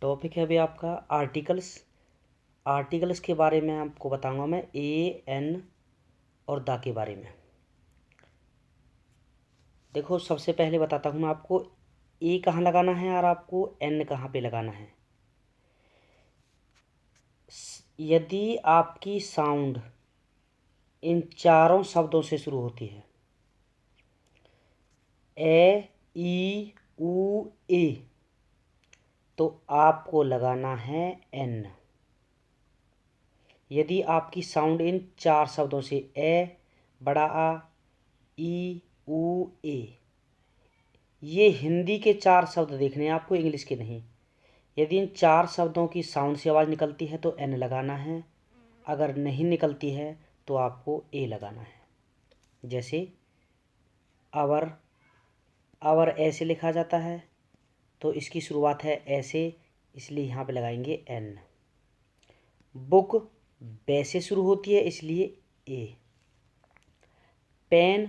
Topic है अभी आपका आर्टिकल्स। आर्टिकल्स के बारे में आपको बताऊंगा मैं, ए एन और द के बारे में। देखो, सबसे पहले बताता हूँ मैं आपको ए कहाँ लगाना है और आपको एन कहाँ पे लगाना है। यदि आपकी साउंड इन चारों शब्दों से शुरू होती है, ए ई ऊ ए, तो आपको लगाना है एन। यदि आपकी साउंड इन चार शब्दों से ए, बड़ा आ, ई ऊ ए, ये हिंदी के चार शब्द देखने हैं आपको, इंग्लिश के नहीं। यदि इन चार शब्दों की साउंड से आवाज़ निकलती है तो एन लगाना है, अगर नहीं निकलती है तो आपको ए लगाना है। जैसे आवर, आवर ऐसे लिखा जाता है तो इसकी शुरुआत है ऐसे, इसलिए यहाँ पे लगाएंगे एन। बुक बैसे शुरू होती है इसलिए ए। पेन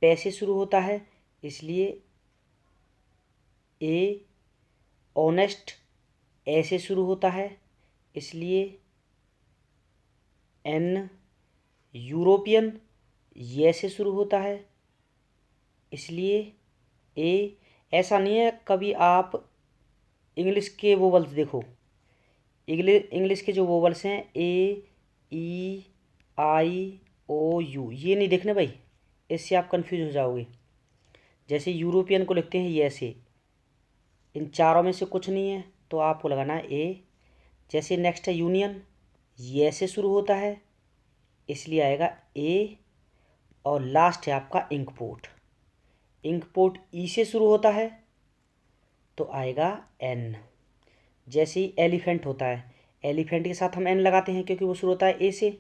पैसे शुरू होता है इसलिए ए। ऑनेस्ट ऐसे शुरू होता है इसलिए एन। यूरोपियन ये से शुरू होता है इसलिए ए। ऐसा नहीं है, कभी आप इंग्लिश के वोवल्स देखो, इंग्लिश के जो वोवल्स हैं ए, ई, आई, ओ, यू, ये नहीं देखने भाई, इससे आप कंफ्यूज हो जाओगे। जैसे यूरोपियन को लिखते हैं ये से, इन चारों में से कुछ नहीं है तो आपको लगाना है ए। जैसे नेक्स्ट है यूनियन, ये से शुरू होता है इसलिए आएगा ए। और लास्ट है आपका इंकपोर्ट, इंकपोर्ट ई से शुरू होता है तो आएगा एन। जैसे ही एलिफेंट होता है, एलिफेंट के साथ हम एन लगाते हैं क्योंकि वो शुरू होता है ए से।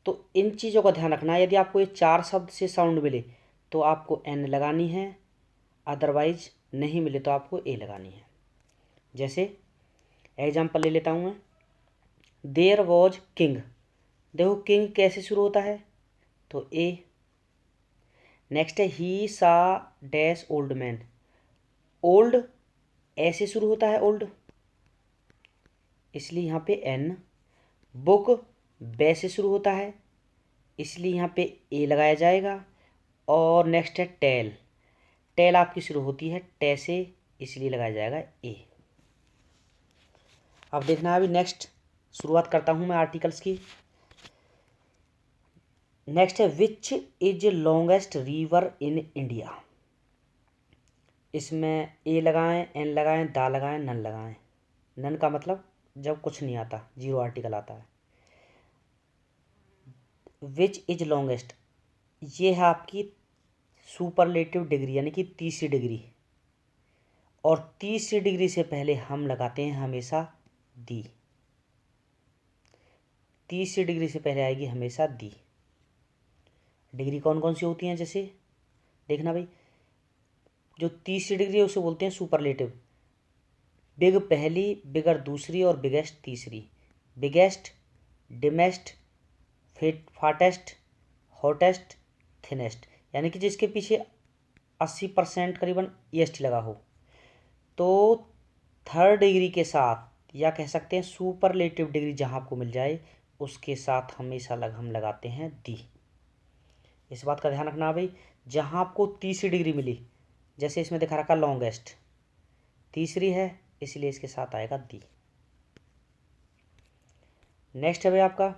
तो इन चीज़ों का ध्यान रखना है, यदि आपको ये चार शब्द से साउंड मिले तो आपको एन लगानी है, अदरवाइज नहीं मिले तो आपको ए लगानी है। जैसे एग्जाम्पल ले लेता हूँ मैं, देयर वॉज किंग। देखो किंग कैसे शुरू होता है तो ए। नेक्स्ट है ही सा डैश ओल्ड मैन, ओल्ड ऐसे शुरू होता है ओल्ड, इसलिए यहाँ पे एन। बुक बै से शुरू होता है इसलिए यहाँ पे ए लगाया जाएगा। और नेक्स्ट है टेल, टेल आपकी शुरू होती है टे से इसलिए लगाया जाएगा ए। अब देखना है अभी नेक्स्ट, शुरुआत करता हूँ मैं आर्टिकल्स की। नेक्स्ट है which is longest river in India. इसमें ए लगाएं, एन लगाएं, दा लगाएं, नन लगाएं। नन का मतलब जब कुछ नहीं आता, जीरो आर्टिकल आता है। विच इज लॉन्गेस्ट, ये है आपकी सुपरलेटिव डिग्री यानी कि तीसरी डिग्री, और तीसरी डिग्री से पहले हम लगाते हैं हमेशा दी। तीसरी डिग्री से पहले आएगी हमेशा दी। डिग्री कौन कौन सी होती हैं, जैसे देखना भाई, जो तीसरी डिग्री है उसे बोलते हैं सुपरलेटिव। बिग पहली, बिगर दूसरी और बिगेस्ट तीसरी। बिगेस्ट, डिमेस्ट, फाटेस्ट, हॉटेस्ट, थिनेस्ट, यानी कि जिसके पीछे 80% करीबन EST लगा हो। तो थर्ड डिग्री के साथ, या कह सकते हैं सुपरलेटिव डिग्री जहाँ आपको मिल जाए उसके साथ हमेशा हम लगाते हैं दी। इस बात का ध्यान रखना भाई, जहाँ आपको तीसरी डिग्री मिली, जैसे इसमें दिखा रखा लॉन्गेस्ट तीसरी है इसलिए इसके साथ आएगा दी। नेक्स्ट है भाई आपका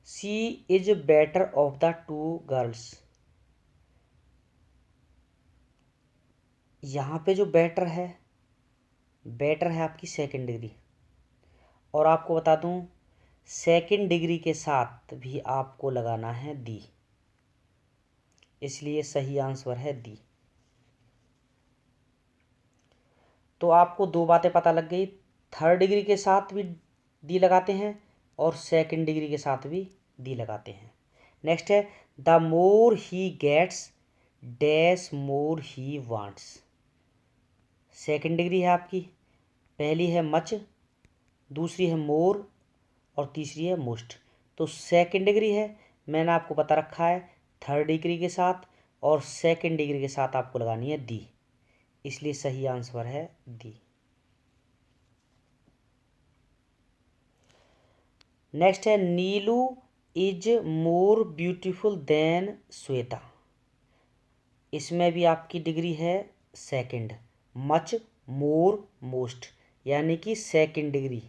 C is better of the two girls. यहाँ पे जो बेटर है, बेटर है आपकी सेकंड डिग्री। और आपको बता दूं, सेकंड डिग्री के साथ भी आपको लगाना है दी, इसलिए सही आंसर है दी। तो आपको दो बातें पता लग गई, थर्ड डिग्री के साथ भी दी लगाते हैं और सेकंड डिग्री के साथ भी दी लगाते हैं। नेक्स्ट है the more he gets dash more he wants. Second degree है आपकी, पहली है मच, दूसरी है मोर और तीसरी है मोस्ट। तो सेकंड डिग्री है, मैंने आपको बता रखा है थर्ड डिग्री के साथ, और सेकंड डिग्री के साथ आपको लगानी है दी, इसलिए सही आंसर है दी। नेक्स्ट है Neelu is more beautiful than Shweta. इसमें भी आपकी डिग्री है सेकंड। मच, मोर, मोस्ट, यानी कि सेकंड डिग्री।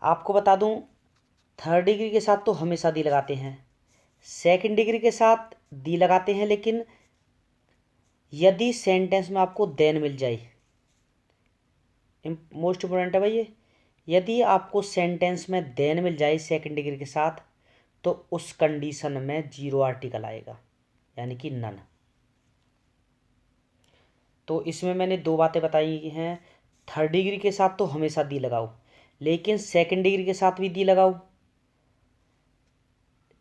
आपको बता दूं, थर्ड डिग्री के साथ तो हमेशा दी लगाते हैं, सेकंड डिग्री के साथ दी लगाते हैं, लेकिन यदि सेंटेंस में आपको देन मिल जाए, मोस्ट इंपॉर्टेंट है भाई ये, यदि आपको सेंटेंस में देन मिल जाए सेकंड डिग्री के साथ, तो उस कंडीशन में जीरो आर्टिकल आएगा, यानी कि नन। तो इसमें मैंने दो बातें बताई हैं, थर्ड डिग्री के साथ तो हमेशा दी लगाओ, लेकिन सेकंड डिग्री के साथ भी दी लगाओ।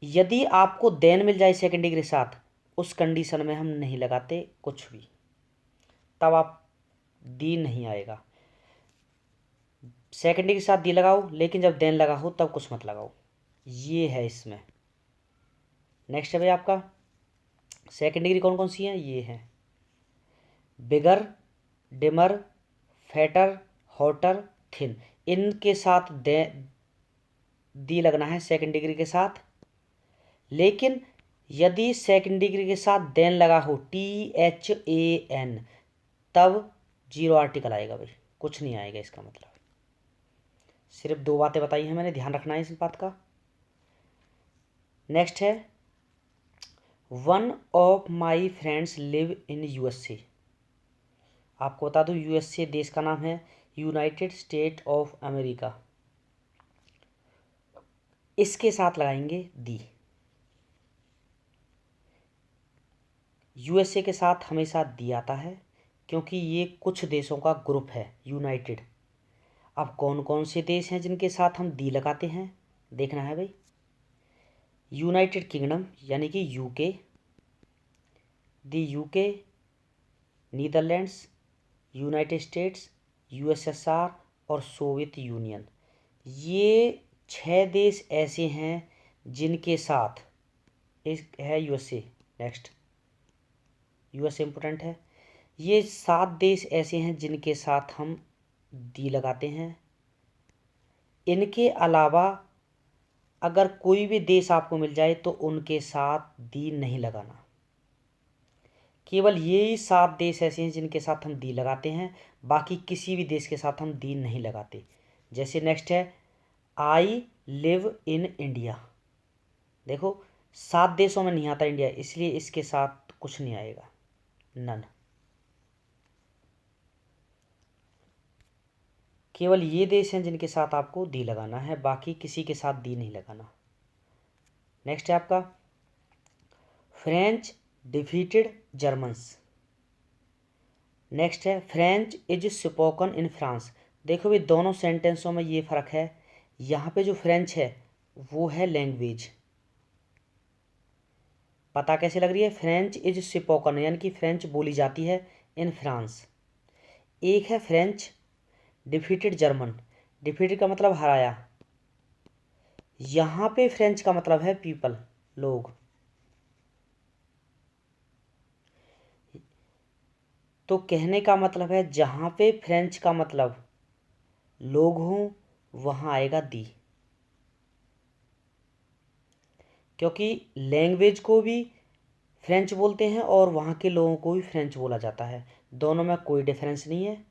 यदि आपको देन मिल जाए सेकंड डिग्री के साथ, उस कंडीशन में हम नहीं लगाते कुछ भी, तब आप दी नहीं आएगा। सेकंड डिग्री के साथ दी लगाओ, लेकिन जब देन लगा हो तब कुछ मत लगाओ। ये है इसमें। नेक्स्ट है भाई आपका, सेकंड डिग्री कौन कौन सी है, ये है बिगर, डिमर, फैटर, हॉटर, थिन। इनके साथ दी लगना है सेकंड डिग्री के साथ, लेकिन यदि सेकंड डिग्री के साथ देन लगा हो THAN, तब जीरो आर्टिकल आएगा भाई, कुछ नहीं आएगा इसका मतलब। सिर्फ दो बातें बताई हैं मैंने, ध्यान रखना है इस बात का। नेक्स्ट है one of my friends live in USA। आपको बता दूं USA देश का नाम है यूनाइटेड स्टेट ऑफ अमेरिका। इसके साथ लगाएंगे दी। USA के साथ हमेशा दी आता है, क्योंकि ये कुछ देशों का ग्रुप है यूनाइटेड। अब कौन कौन से देश हैं जिनके साथ हम दी लगाते हैं, देखना है भाई। यूनाइटेड किंगडम यानी कि UK, दी UK, Netherlands, United states, USSR और सोवियत यूनियन। ये 6 देश ऐसे हैं जिनके साथ, एक है USA। नेक्स्ट, US इम्पोर्टेंट है। ये 7 देश ऐसे हैं जिनके साथ हम दी लगाते हैं। इनके अलावा अगर कोई भी देश आपको मिल जाए तो उनके साथ दी नहीं लगाना। केवल ये ही 7 देश ऐसे हैं जिनके साथ हम दी लगाते हैं, बाकी किसी भी देश के साथ हम दी नहीं लगाते। जैसे नेक्स्ट है आई लिव इन इंडिया। देखो 7 देशों में नहीं आता इंडिया, इसलिए इसके साथ कुछ नहीं आएगा, नन। केवल ये देश हैं जिनके साथ आपको दी लगाना है, बाकी किसी के साथ दी नहीं लगाना। नेक्स्ट है आपका फ्रेंच डिफीटेड जर्मन्स। नेक्स्ट है French is spoken in France. देखो भी दोनों सेंटेंसों में ये फ़र्क है। यहाँ पे जो फ्रेंच है वो है लैंग्वेज, पता कैसे लग रही है, फ्रेंच इज स्पोकन यानी कि फ्रेंच बोली जाती है इन फ्रांस। एक है फ्रेंच डिफीटेड जर्मन, डिफीटेड का मतलब हराया, यहाँ पे फ्रेंच का मतलब है पीपल, लोग। तो कहने का मतलब है जहाँ पे फ्रेंच का मतलब लोग हों वहाँ आएगा दी, क्योंकि लैंग्वेज को भी फ्रेंच बोलते हैं और वहाँ के लोगों को भी फ्रेंच बोला जाता है, दोनों में कोई डिफरेंस नहीं है।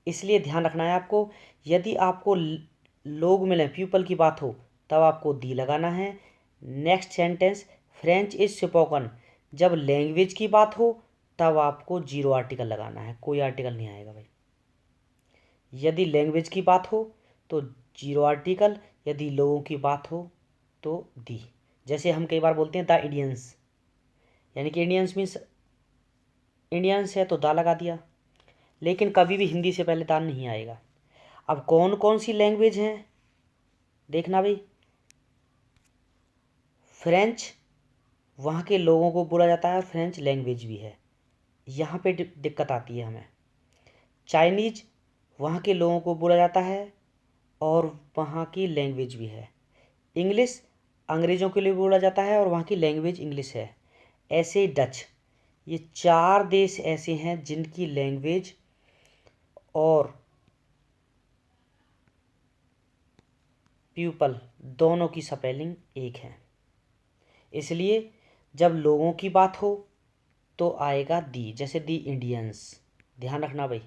इसलिए ध्यान रखना है आपको, यदि आपको लोग मिले, पीपल की बात हो, तब आपको दी लगाना है। Next sentence French is spoken, जब लैंग्वेज की बात हो तब आपको जीरो आर्टिकल लगाना है, कोई आर्टिकल नहीं आएगा भाई। यदि लैंग्वेज की बात हो तो जीरो आर्टिकल, यदि लोगों की बात हो तो दी। जैसे हम कई बार बोलते हैं द इंडियंस, यानी कि इंडियंस मीन्स इंडियंस है तो दा लगा दिया, लेकिन कभी भी हिंदी से पहले दा नहीं आएगा। अब कौन कौन सी लैंग्वेज हैं देखना भाई। फ्रेंच वहाँ के लोगों को बोला जाता है, फ्रेंच लैंग्वेज भी है, यहाँ पे दिक्कत आती है हमें। चाइनीज वहाँ के लोगों को बोला जाता है और वहाँ की लैंग्वेज भी है। इंग्लिश अंग्रेज़ों के लिए बोला जाता है और वहाँ की लैंग्वेज इंग्लिश है। ऐसे डच, ये 4 देश ऐसे हैं जिनकी लैंग्वेज और पीपल दोनों की स्पेलिंग एक है। इसलिए जब लोगों की बात हो तो आएगा दी, जैसे दी इंडियंस, ध्यान रखना भाई।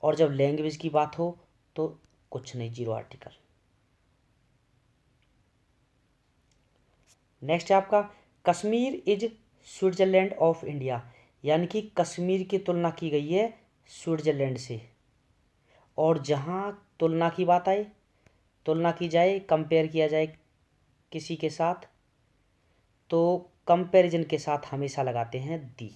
और जब लैंग्वेज की बात हो तो कुछ नहीं, जीरो आर्टिकल। नेक्स्ट है आपका Kashmir is Switzerland of India, यानी कि कश्मीर की तुलना की गई है स्विट्जरलैंड से। और जहाँ तुलना की बात आए, तुलना की जाए, कंपेयर किया जाए किसी के साथ, तो कंपैरिजन के साथ हमेशा लगाते हैं दी,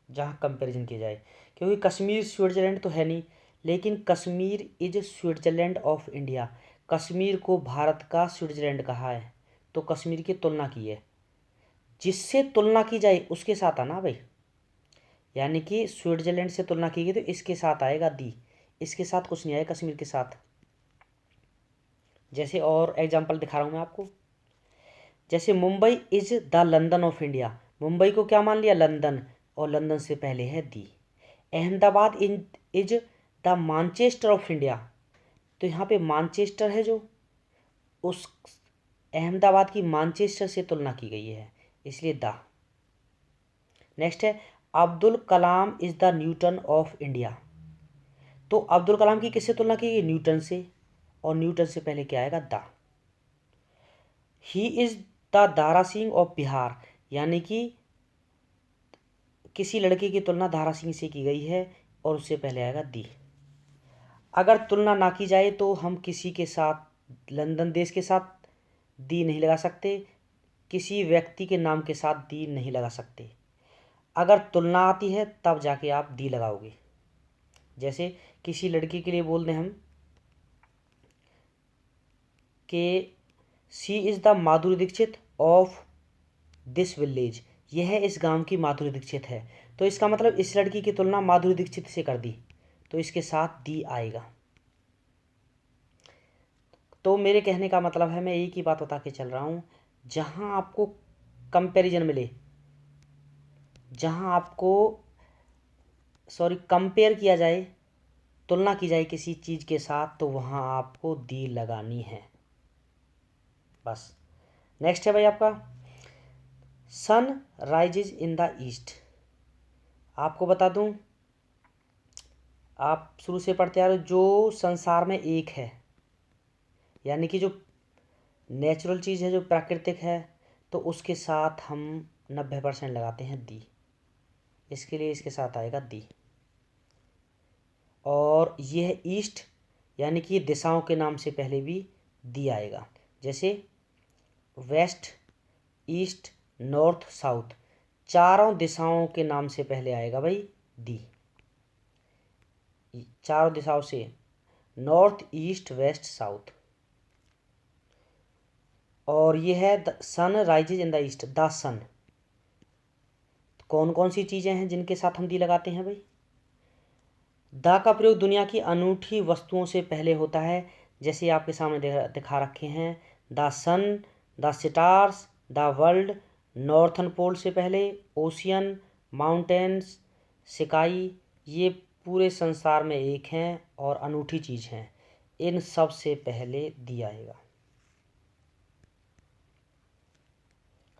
जहाँ कंपैरिजन किया जाए। क्योंकि कश्मीर स्विट्जरलैंड तो है नहीं, लेकिन Kashmir is Switzerland of India, Kashmir को भारत का स्विट्जरलैंड कहा है, तो कश्मीर की तुलना की है। जिससे तुलना की जाए उसके साथ आना भाई, यानी कि स्विट्जरलैंड से तुलना की गई तो इसके साथ आएगा दी, इसके साथ कुछ नहीं आएगा कश्मीर के साथ। जैसे और एग्जांपल दिखा रहा हूँ मैं आपको, जैसे Mumbai is the London of India, Mumbai को क्या मान लिया, लंदन, और लंदन से पहले है दी। Ahmedabad is the Manchester of India, तो यहाँ पे मानचेस्टर है, जो उस अहमदाबाद की मानचेस्टर से तुलना की गई है, इसलिए द। नेक्स्ट है Abdul Kalam is the Newton of India, तो अब्दुल कलाम की किससे तुलना की गई, न्यूटन से, और न्यूटन से पहले क्या आएगा, the. He is the Dara Singh of Bihar, यानी कि किसी लड़के की तुलना दारा सिंह से की गई है और उससे पहले आएगा दी। अगर तुलना ना की जाए तो हम किसी के साथ, लंदन देश के साथ दी नहीं लगा सकते, किसी व्यक्ति के नाम के साथ दी नहीं लगा सकते। अगर तुलना आती है तब जाके आप दी लगाओगे। जैसे किसी लड़की के लिए बोल दें हम कि she is the Madhuri Dixit of this village, यह इस गांव की माधुरी दीक्षित है, तो इसका मतलब इस लड़की की तुलना माधुरी दीक्षित से कर दी, तो इसके साथ दी आएगा। तो मेरे कहने का मतलब है, मैं एक ही बात बता के चल रहा हूँ, जहाँ आपको कंपैरिजन मिले, जहाँ आपको कंपेयर किया जाए, तुलना की जाए किसी चीज़ के साथ, तो वहाँ आपको दी लगानी है बस। नेक्स्ट है भाई आपका sun rises in the east. आपको बता दूं, आप शुरू से पढ़ते आ रहे हो, जो संसार में एक है, यानी कि जो नेचुरल चीज़ है, जो प्राकृतिक है, तो उसके साथ हम 90% लगाते हैं दी, इसके लिए इसके साथ आएगा दी। और यह ईस्ट यानी कि दिशाओं के नाम से पहले भी दी आएगा, जैसे वेस्ट, ईस्ट, नॉर्थ, साउथ, चारों दिशाओं के नाम से पहले आएगा भाई दी, चारों दिशाओं से, नॉर्थ, ईस्ट, वेस्ट, साउथ। और ये है the sun rises in the east, the sun. कौन कौन सी चीज़ें हैं जिनके साथ हम दी लगाते हैं भाई, द का प्रयोग दुनिया की अनूठी वस्तुओं से पहले होता है, जैसे आपके सामने दिखा रखे हैं, the sun, the stars, the world, northern pole से पहले, ओशियन, माउंटेन्स, स्काई, ये पूरे संसार में एक हैं और अनूठी चीज़ हैं, इन सब से पहले दी आएगा।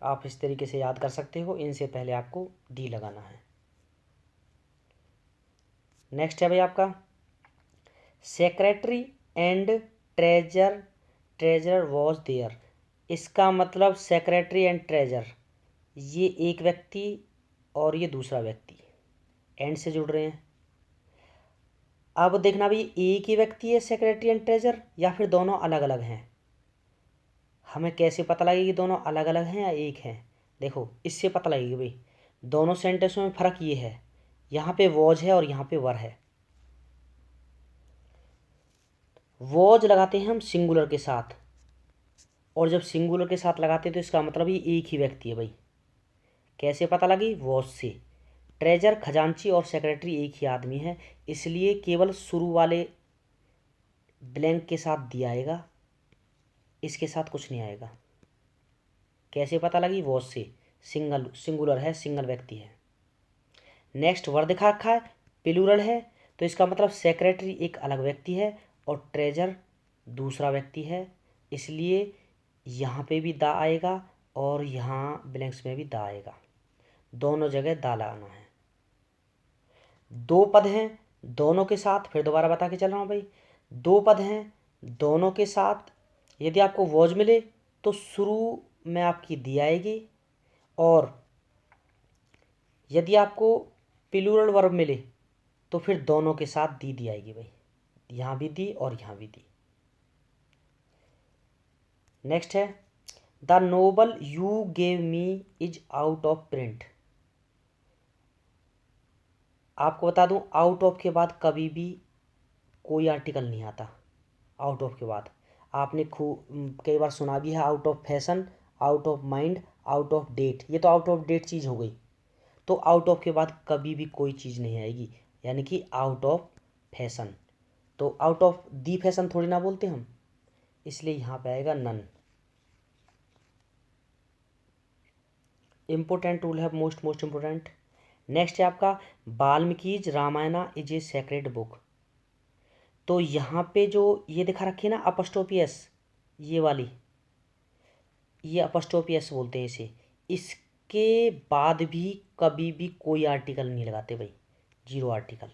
आप इस तरीके से याद कर सकते हो, इनसे पहले आपको डी लगाना है। नेक्स्ट है भाई आपका secretary and treasurer, treasurer was there, इसका मतलब सेक्रेटरी एंड ट्रेजर, ये एक व्यक्ति और ये दूसरा व्यक्ति एंड से जुड़ रहे हैं। अब देखना भाई, एक ही व्यक्ति है सेक्रेटरी एंड ट्रेजर या फिर दोनों अलग अलग हैं, हमें कैसे पता लगेगा कि दोनों अलग अलग हैं या एक हैं, देखो इससे पता लगेगा भाई, दोनों सेंटेंसों में फ़र्क ये है, यहाँ पे वॉज है और यहाँ पे वर है। वॉज लगाते हैं हम सिंगुलर के साथ, और जब सिंगुलर के साथ लगाते हैं तो इसका मतलब ये एक ही व्यक्ति है भाई, कैसे पता लगी, वॉज से। ट्रेजर खजांची और सेक्रेटरी एक ही आदमी है, इसलिए केवल शुरू वाले ब्लैंक के साथ दिया आएगा, इसके साथ कुछ नहीं आएगा। कैसे पता लगी, वॉज से, सिंगुलर है, सिंगल व्यक्ति है। नेक्स्ट वर दिखा रखा है, प्लूरल है, तो इसका मतलब सेक्रेटरी एक अलग व्यक्ति है और ट्रेजर दूसरा व्यक्ति है, इसलिए यहाँ पे भी दा आएगा और यहाँ ब्लैंक्स में भी दा आएगा, दोनों जगह दा लगाना है। दो पद हैं, दोनों के साथ, फिर दोबारा बता के चल रहा हूँ भाई, दो पद हैं, दोनों के साथ यदि आपको वॉज मिले तो शुरू में आपकी दी आएगी, और यदि आपको प्लूरल वर्ब मिले तो फिर दोनों के साथ दी आएगी भाई, यहाँ भी दी और यहाँ भी दी। नेक्स्ट है the novel you gave me is out of print. आपको बता दूं, आउट ऑफ के बाद कभी भी कोई आर्टिकल नहीं आता। आउट ऑफ के बाद आपने कई बार सुना भी है, out of fashion, out of mind, out of date, ये तो आउट ऑफ डेट चीज़ हो गई। तो आउट ऑफ के बाद कभी भी कोई चीज़ नहीं आएगी, यानी कि आउट ऑफ फैशन। तो आउट ऑफ दी फैशन थोड़ी ना बोलते हम, इसलिए यहाँ पे आएगा नन। इम्पोर्टेंट रूल है, मोस्ट इम्पोर्टेंट। नेक्स्ट है आपका Valmiki's Ramayana is a sacred book. तो यहाँ पे जो ये दिखा रखी है ना अपस्ट्रोफी एस, ये वाली, ये अपस्ट्रोफी एस बोलते हैं इसे, इसके बाद भी कभी भी कोई आर्टिकल नहीं लगाते भाई, जीरो आर्टिकल।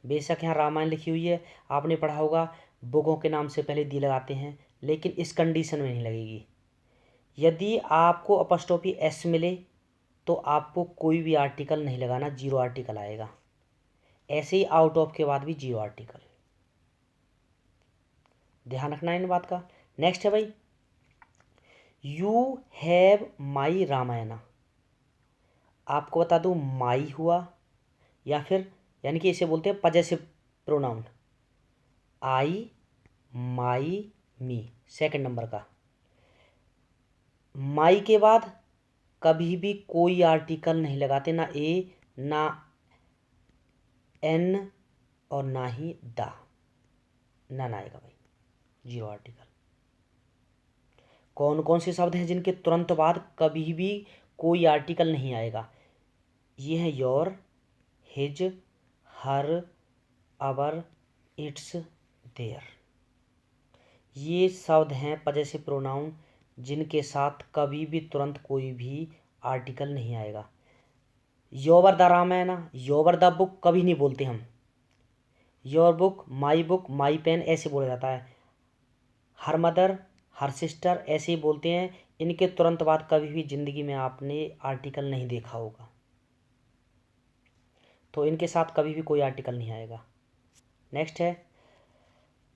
बेशक यहाँ रामायण लिखी हुई है, आपने पढ़ा होगा बुकों के नाम से पहले दी लगाते हैं, लेकिन इस कंडीशन में नहीं लगेगी। यदि आपको अपस्ट्रोफी एस मिले तो आपको कोई भी आर्टिकल नहीं लगाना, जीरो आर्टिकल आएगा। ऐसे ही आउट ऑफ के बाद भी जीरो आर्टिकल, ध्यान रखना इन बात का। नेक्स्ट है भाई यू हैव माई रामायणा। आपको बता दूं, माई हुआ या फिर, यानी कि इसे बोलते हैं पजेसिव प्रोनाउन, आई, माई, मी, सेकंड नंबर का। माई के बाद कभी भी कोई आर्टिकल नहीं लगाते, ना ए, ना एन, और ना ही दा, नन आएगा भाई, जीरो आर्टिकल। कौन कौन से शब्द हैं जिनके तुरंत बाद कभी भी कोई आर्टिकल नहीं आएगा? ये है your, his, her, our, its, their. ये शब्द हैं पजेसिव प्रोनाउन जिनके साथ कभी भी तुरंत कोई भी आर्टिकल नहीं आएगा। योवर द रामायण, योवर द बुक कभी नहीं बोलते हम। योर बुक, माई पेन ऐसे बोला जाता है। हर मदर, हर सिस्टर ऐसे ही बोलते हैं। इनके तुरंत बाद कभी भी ज़िंदगी में आपने आर्टिकल नहीं देखा होगा, तो इनके साथ कभी भी कोई आर्टिकल नहीं आएगा। नेक्स्ट है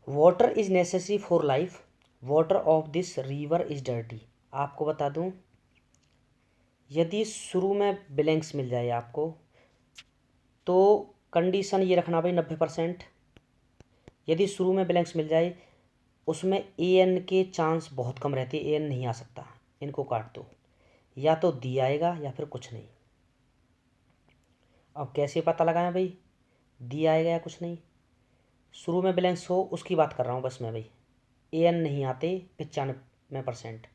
water is necessary for life, water of this river is dirty. आपको बता दूं, यदि शुरू में ब्लैंक्स मिल जाए आपको तो कंडीशन ये रखना भाई 90%। यदि शुरू में ब्लैंक्स मिल जाए उसमें ए एन के चांस बहुत कम रहते, ए एन नहीं आ सकता, इनको काट दो, या तो दी आएगा या फिर कुछ नहीं। अब कैसे पता लगाएं भाई दी आएगा या कुछ नहीं? शुरू में ब्लैंक्स हो उसकी बात कर रहा हूँ बस मैं भाई, ए एन नहीं आते 95%।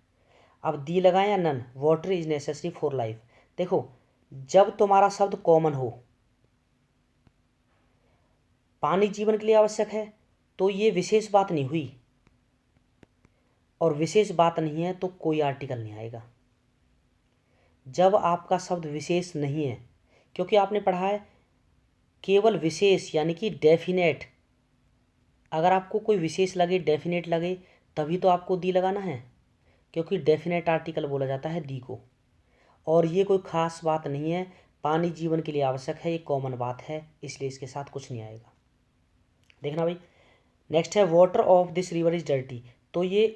अब दी लगाएं या none, water is necessary for life. देखो, जब तुम्हारा शब्द कॉमन हो, पानी जीवन के लिए आवश्यक है, तो ये विशेष बात नहीं हुई, और विशेष बात नहीं है तो कोई आर्टिकल नहीं आएगा। जब आपका शब्द विशेष नहीं है, क्योंकि आपने पढ़ा है केवल विशेष यानी कि डेफिनेट, अगर आपको कोई विशेष लगे, डेफिनेट लगे, तभी तो आपको दी लगाना है, क्योंकि डेफिनेट आर्टिकल बोला जाता है दी को। और ये कोई ख़ास बात नहीं है, पानी जीवन के लिए आवश्यक है, ये कॉमन बात है, इसलिए इसके साथ कुछ नहीं आएगा। देखना भाई, नेक्स्ट है water of this river is dirty. तो ये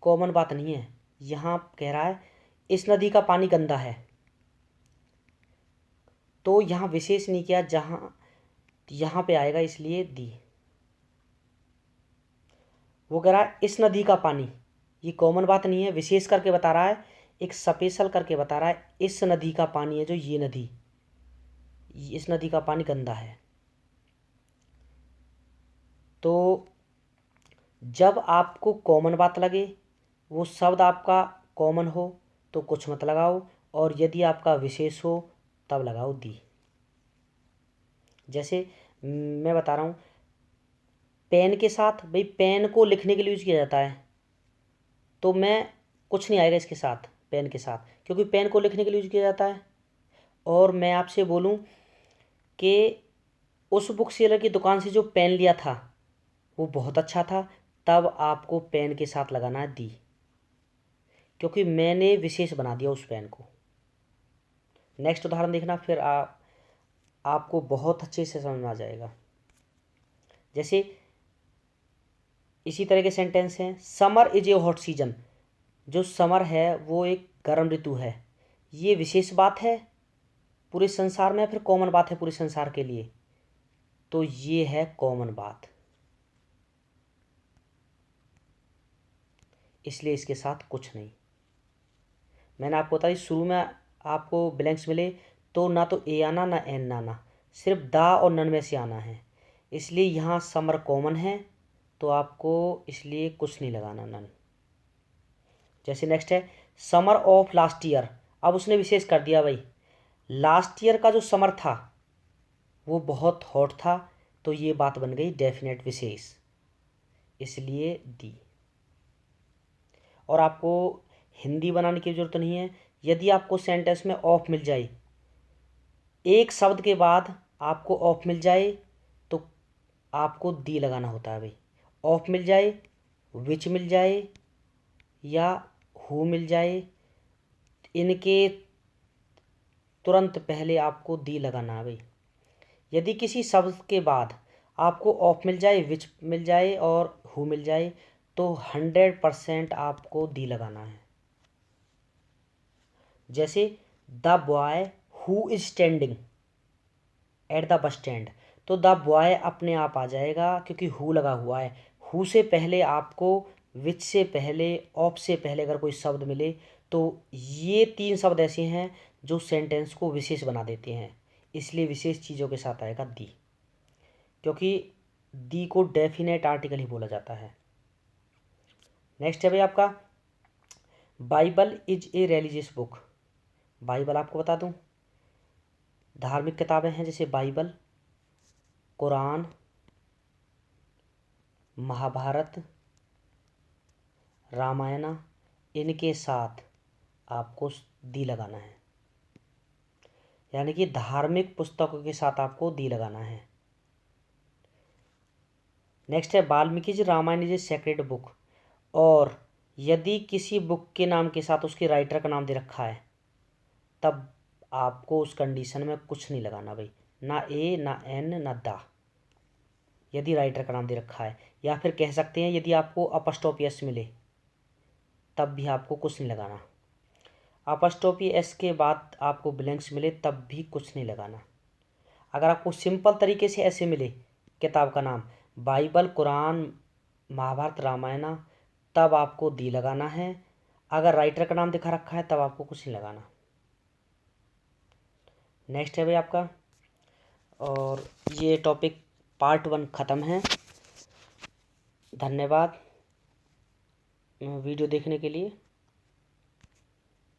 कॉमन बात नहीं है, यहाँ कह रहा है इस नदी का पानी गंदा है, तो यहाँ विशेष नहीं किया, जहाँ यहाँ पे आएगा इसलिए दी। वो कह रहा है इस नदी का पानी, ये कॉमन बात नहीं है, विशेष करके बता रहा है, एक स्पेशल करके बता रहा है, इस नदी का पानी है जो ये नदी, इस नदी का पानी गंदा है। तो जब आपको कॉमन बात लगे, वो शब्द आपका कॉमन हो तो कुछ मत लगाओ, और यदि आपका विशेष हो तब लगाओ दी। जैसे मैं बता रहा हूँ, पेन के साथ, भाई पेन को लिखने के लिए यूज़ किया जाता है, तो मैं कुछ नहीं आएगा इसके साथ, पेन के साथ, क्योंकि पेन को लिखने के लिए यूज़ किया जाता है। और मैं आपसे बोलूं कि उस बुक सेलर की दुकान से जो पेन लिया था वो बहुत अच्छा था, तब आपको पेन के साथ लगाना है दी, क्योंकि मैंने विशेष बना दिया उस पेन को। नेक्स्ट उदाहरण देखना, फिर आपको बहुत अच्छे से समझ में आ जाएगा। जैसे इसी तरह के सेंटेंस हैं, summer is a hot season. जो समर है वो एक गर्म ऋतु है। ये विशेष बात है पूरे संसार में, फिर कॉमन बात है पूरे संसार के लिए, तो ये है कॉमन बात, इसलिए इसके साथ कुछ नहीं। मैंने आपको बताया शुरू में आपको ब्लैंक्स मिले तो ना तो ए आना ना एन आना, सिर्फ दा और नन में से आना है, इसलिए यहाँ समर कॉमन है तो आपको इसलिए कुछ नहीं लगाना, नन। जैसे नेक्स्ट है समर ऑफ लास्ट ईयर। अब उसने विशेष कर दिया, भाई लास्ट ईयर का जो समर था वो बहुत हॉट था, तो ये बात बन गई डेफिनेट विशेष, इसलिए दी। और आपको हिंदी बनाने की ज़रूरत नहीं है। यदि आपको सेंटेंस में ऑफ मिल जाए, एक शब्द के बाद आपको ऑफ मिल जाए, तो आपको दी लगाना होता है। भाई ऑफ मिल जाए, विच मिल जाए या हु मिल जाए, इनके तुरंत पहले आपको दी लगाना है। भाई यदि किसी शब्द के बाद आपको ऑफ मिल जाए, विच मिल जाए और हु मिल जाए, तो 100% आपको दी लगाना है। जैसे the boy who is standing at the bus stand, तो द बॉय अपने आप आ जाएगा क्योंकि हु लगा हुआ है। हु से पहले आपको, विच से पहले, ऑफ से पहले अगर कोई शब्द मिले, तो ये 3 शब्द ऐसे हैं जो सेंटेंस को विशेष बना देते हैं, इसलिए विशेष चीज़ों के साथ आएगा दी, क्योंकि दी को डेफिनेट आर्टिकल ही बोला जाता है। नेक्स्ट है भाई आपका Bible is a religious book. Bible आपको बता दूं धार्मिक किताबें हैं, जैसे बाइबल, कुरान, महाभारत, रामायण, इनके साथ आपको दी लगाना है, यानी कि धार्मिक पुस्तकों के साथ आपको दी लगाना है। नेक्स्ट है Valmiki Ramayana is a sacred book. और यदि किसी बुक के नाम के साथ उसके राइटर का नाम दे रखा है, तब आपको उस कंडीशन में कुछ नहीं लगाना भाई, ना ए ना एन ना दा, यदि राइटर का नाम दे रखा है। या फिर कह सकते हैं यदि आपको अपस्टॉपी एस मिले, तब भी आपको कुछ नहीं लगाना। अपस्टॉपी एस के बाद आपको ब्लैंक्स मिले, तब भी कुछ नहीं लगाना। अगर आपको सिंपल तरीके से ऐसे मिले किताब का नाम बाइबल, कुरान, महाभारत, रामायण, तब आपको दी लगाना है। अगर राइटर का नाम दिखा रखा है तब आपको कुछ नहीं लगाना। नेक्स्ट है भाई आपका, और ये टॉपिक पार्ट 1 ख़त्म है। धन्यवाद वीडियो देखने के लिए।